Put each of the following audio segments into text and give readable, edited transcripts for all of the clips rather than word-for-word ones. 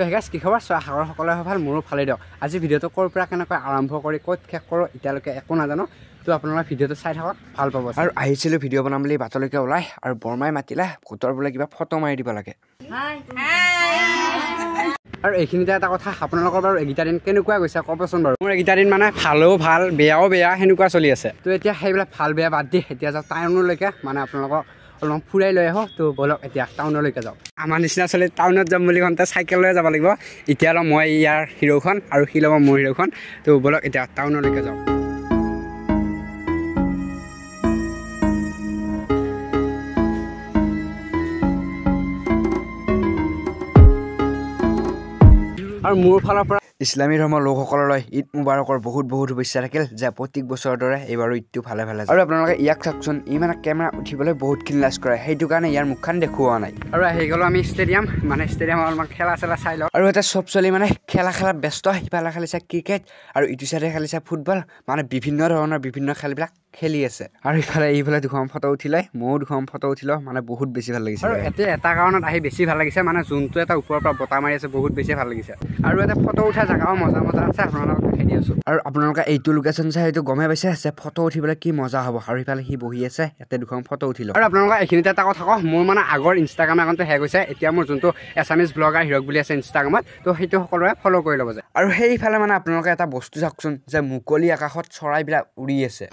তো হেগাইছ কি খবৰ সাগৰ সকলে ভাল মোৰো ভালেই দিয়ক আজি ভিডিঅ'টো ক'ৰ পৰা কেনেকৈ আৰম্ভ কৰি ক'ত শেষ কৰোঁ এতিয়ালৈকে একো নাজানো তো আপোনালোকে ভিডিঅ'টো চাই থাকক ভাল পাব আৰু আহিছিলোঁ ভিডিঅ' বনাম বুলি বাটলৈকে ওলাই আৰু বৰমাই মাতিলে গোটৰ বোলে কিবা ফটো মাৰি দিব লাগে আৰু এইখিনিতে এটা কথা আপোনালোকৰ বাৰু এইকেইটা দিন কেনেকুৱা গৈছে ক'বচোন বাৰু মোৰ এইকেইটা দিন মানে ভালো ভাল বেয়াও বেয়া সেনেকুৱা চলি আছে তো এতিয়া সেইবিলাক ভাল বেয়া বাদ দি এতিয়া যাওঁ টাউনলৈকে মানে আপোনালোকক অলপ ফুৰাই লৈ আহোঁ তো বলক এতিয়া টাউনলৈকে যাওঁ আমাৰ নিচিনা চলি টাউনত যাম বুলি কওঁতে চাইকেল লৈ যাব লাগিব এতিয়া অলপ মই ইয়াৰ হিৰ'খন আৰু সি ল'ব মোৰ হিৰ'খন তো বলক এতিয়া টাউনলৈকে যাওঁ আৰু মোৰ ফালৰ পৰা ইছলামী ধৰ্মৰ লোকসকললৈ ঈদ মুবাৰকৰ বহুত শুভেচ্ছা থাকিল যে প্ৰত্যেক বছৰৰ দৰে এইবাৰো ঈদটো ভালে ভালে আৰু আপোনালোকে ইয়াক চাওকচোন ই মানে কেমেৰা উঠিবলৈ বহুতখিনি লাজ কৰে সেইটো কাৰণে ইয়াৰ মুখখন দেখুওৱা নাই আৰু আহি গ'লো আমি ষ্টেডিয়াম মানে ষ্টেডিয়ামত অলপমান খেলা চেলা চাই লওঁ আৰু এটা চব ছোৱালী মানে খেলাত ব্যস্ত সিফালে খেলিছে ক্ৰিকেট আৰু ইটো চাইডে খেলিছে ফুটবল মানে বিভিন্ন ধৰণৰ বিভিন্ন খেলবিলাক খেলি আছে আৰু এইফালে দুখন ফটো উঠিলে ময়ো দুখন ফটো উঠিলোঁ মানে বহুত বেছি ভাল লাগিছে আৰু এতিয়া এটা কাৰণত আহি বেছি ভাল লাগিছে মানে যোনটো এটা ওপৰৰ পৰা বতাহ মাৰি আছে বহুত বেছি ভাল লাগিছে আৰু এটা ফটো উঠা জেগাও মজা আছে আপোনালোকক দেখাই দি আছোঁ আৰু আপোনালোকে এইটো লোকেশ্যন চাই সেইটো গমেই পাইছে যে ফটো উঠিবলৈ কি মজা হ'ব আৰু ইফালে সি বহি আছে ইয়াতে দুখন ফটো উঠিলোঁ আৰু আপোনালোকে এইখিনিতে এটা কথা কওঁ মোৰ মানে আগৰ ইনষ্টাগ্ৰাম একাউণ্টটো শেষ হৈছে এতিয়া মোৰ যোনটো এছামিজ ব্লগাৰ হিৰক বুলি আছে ইনষ্টাগ্ৰামত তো সেইটো সকলোৱে ফ'ল' কৰি ল'ব যায় আৰু সেইফালে মানে আপোনালোকে এটা বস্তু চাওকচোন যে মুকলি আকাশত চৰাইবিলাক উৰি আছে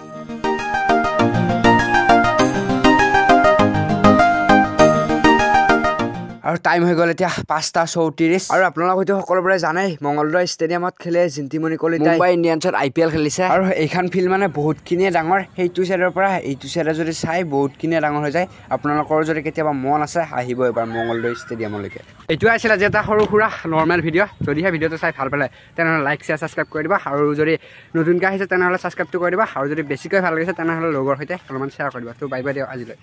আৰু টাইম হৈ গ'ল এতিয়া 5:34 আৰু আপোনালোক হয়তো সকলোবোৰে জানেই মংগলদৈ ষ্টেডিয়ামত খেলে জিন্তিমণি কলিতাই মুম্বাই ইণ্ডিয়ানছত IPL খেলিছে আৰু এইখন ফিল্ড মানে বহুতখিনিয়ে ডাঙৰ সেইটো চাইডৰ পৰা এইটো চাইডে যদি চাই বহুতখিনিয়ে ডাঙৰ হৈ যায় আপোনালোকৰ যদি কেতিয়াবা মন আছে আহিব এবাৰ মংগলদৈ ষ্টেডিয়ামলৈকে এইটোৱে আছিলে যে এটা সৰু সুৰা নৰ্মেল ভিডিঅ' যদিহে ভিডিঅ'টো চাই ভাল পালে তেনেহ'লে লাইক শ্বেয়াৰ ছাবস্ক্ৰাইব কৰি দিবা আৰু যদি নতুনকৈ আহিছে তেনেহ'লে ছাবস্ক্ৰাইবটো কৰি দিবা আৰু যদি বেছিকৈ ভাল লাগিছে তেনেহ'লে লগৰ সৈতে অলপমান শ্বেয়াৰ কৰি দিবা তো বাই বাই দিয়ক আজিলৈ